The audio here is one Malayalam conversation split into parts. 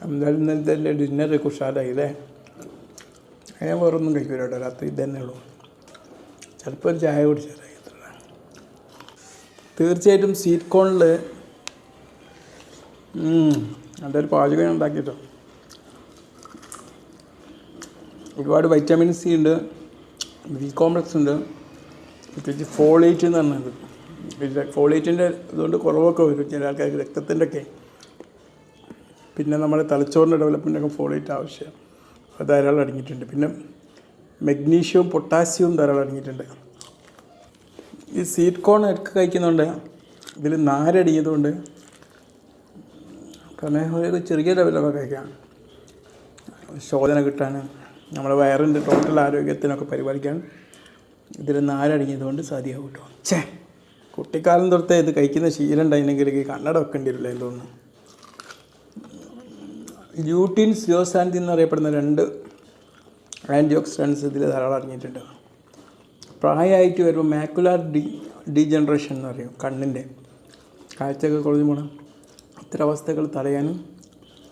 എന്തായാലും ഇന്നത്തെ എൻ്റെ ഡിന്നർ കുഷാലായില്ലേ. ഞാൻ വേറൊന്നും കഴിക്കില്ല കേട്ടോ, രാത്രി ഇത് തന്നെ ഉള്ളൂ. ചിലപ്പോൾ ഒരു ചായ കുടിച്ചാൽ തീർച്ചയായിട്ടും സ്വീറ്റ് കോണിൽ നല്ലൊരു പാചകം ഞാൻ ഉണ്ടാക്കിയിട്ടോ. ഒരുപാട് വൈറ്റമിൻ സി ഉണ്ട്, ബി കോംപ്ലക്സ് ഉണ്ട്, പ്രത്യേകിച്ച് ഫോളേറ്റ് എന്ന് പറഞ്ഞത്. ഫോളേറ്റിൻ്റെ ഇതുകൊണ്ട് കുറവൊക്കെ വരും ചില ആൾക്കാർക്ക്, രക്തത്തിൻ്റെ ഒക്കെ. പിന്നെ നമ്മുടെ തലച്ചോറിൻ്റെ ഡെവലപ്മെൻറ്റൊക്കെ ഫോളേറ്റ് ആവശ്യമാണ്, അത് ധാരാളം അടങ്ങിയിട്ടുണ്ട്. പിന്നെ മഗ്നീഷ്യവും പൊട്ടാസ്യവും ധാരാളം അടങ്ങിയിട്ടുണ്ട്. ഈ സ്വീറ്റ് കോൺ ഒക്കെ കഴിക്കുന്നുണ്ട്, ഇതിൽ നാരടിയതുകൊണ്ട് കാരണം ഒരു ചെറിയ ലെവലൊക്കെ കഴിക്കാം. ശോധന കിട്ടാൻ, നമ്മുടെ വയറിൻ്റെ ടോട്ടൽ ആരോഗ്യത്തിനൊക്കെ പരിപാലിക്കാൻ ഇതിൽ നാരടങ്ങിയതുകൊണ്ട് സാധ്യമാവും കേട്ടോ. കുട്ടിക്കാലം തൊട്ടേ ഇത് കഴിക്കുന്ന ശീലം ഉണ്ടായിരുന്നെങ്കിൽ കണ്ണട വെക്കേണ്ടി വരില്ല എന്ന് തോന്നുന്നു. ല്യൂട്ടീൻ, സിയോസാൻതിൻ എന്നറിയപ്പെടുന്ന 2 ആൻറ്റി ഓക്സിഡൻസ് ഇതിൽ ധാരാളം അടങ്ങിയിട്ടുണ്ട്. പ്രായമായിട്ട് വരുമ്പോൾ മാക്കുലാർ ഡീജനറേഷൻ എന്ന് പറയും, കണ്ണിൻ്റെ കാഴ്ചയൊക്കെ കുറഞ്ഞു പോകണം. ഇത്തരം അവസ്ഥകൾ തടയാനും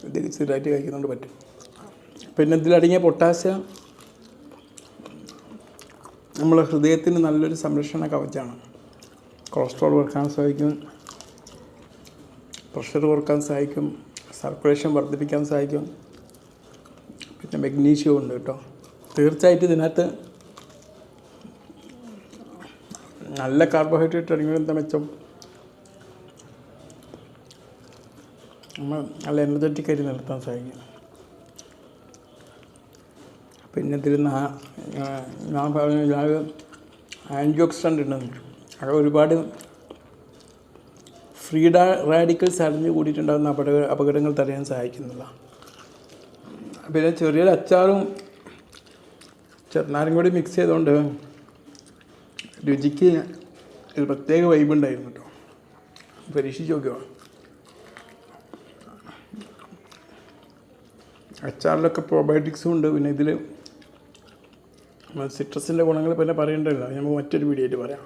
ഇത് സ്ഥിരമായിട്ട് കഴിക്കുന്നുണ്ട് പറ്റും. പിന്നെ ഇതിലടങ്ങിയ പൊട്ടാസ്യം നമ്മളെ ഹൃദയത്തിന് നല്ലൊരു സംരക്ഷണ കവചമാണ്. കൊളസ്ട്രോൾ കുറക്കാൻ സഹായിക്കും, പ്രഷർ കുറക്കാൻ സഹായിക്കും, സർക്കുലേഷൻ വർദ്ധിപ്പിക്കാൻ സഹായിക്കും. പിന്നെ മഗ്നീഷ്യവും ഉണ്ട് കേട്ടോ. തീർച്ചയായിട്ടും ഇതിനകത്ത് നല്ല കാർബോഹൈഡ്രേറ്റ് അടങ്ങിയ എന്താ മെച്ചം, നമ്മൾ നല്ല എനർജറ്റിക്കായിട്ട് നിർത്താൻ സഹായിക്കും. പിന്നെ ഇതിൽ ഞാൻ പറഞ്ഞ ആൻറ്റി ഓക്സിഡൻ്റ് ഉണ്ടെന്ന്, അത് ഒരുപാട് ഫ്രീ റാഡിക്കൽസ് അടിഞ്ഞു കൂടിയിട്ടുണ്ടാകുന്ന അപകടങ്ങൾ തടയാൻ സഹായിക്കുന്നതാണ്. പിന്നെ ചെറിയൊരു അച്ചാറും ചെറുനാരും കൂടി മിക്സ് ചെയ്തുകൊണ്ട് രുചിക്ക് ഒരു പ്രത്യേക വൈബ് ഉണ്ടായിരുന്നു കേട്ടോ. പരീക്ഷിച്ച് നോക്കുക. അച്ചാറിലൊക്കെ പ്രോബയോട്ടിക്സും ഉണ്ട്. പിന്നെ ഇതിൽ സിട്രസിൻ്റെ ഗുണങ്ങൾ പിന്നെ പറയേണ്ടല്ലോ, നമുക്ക് മറ്റൊരു വീഡിയോ ആയിട്ട് പറയാം.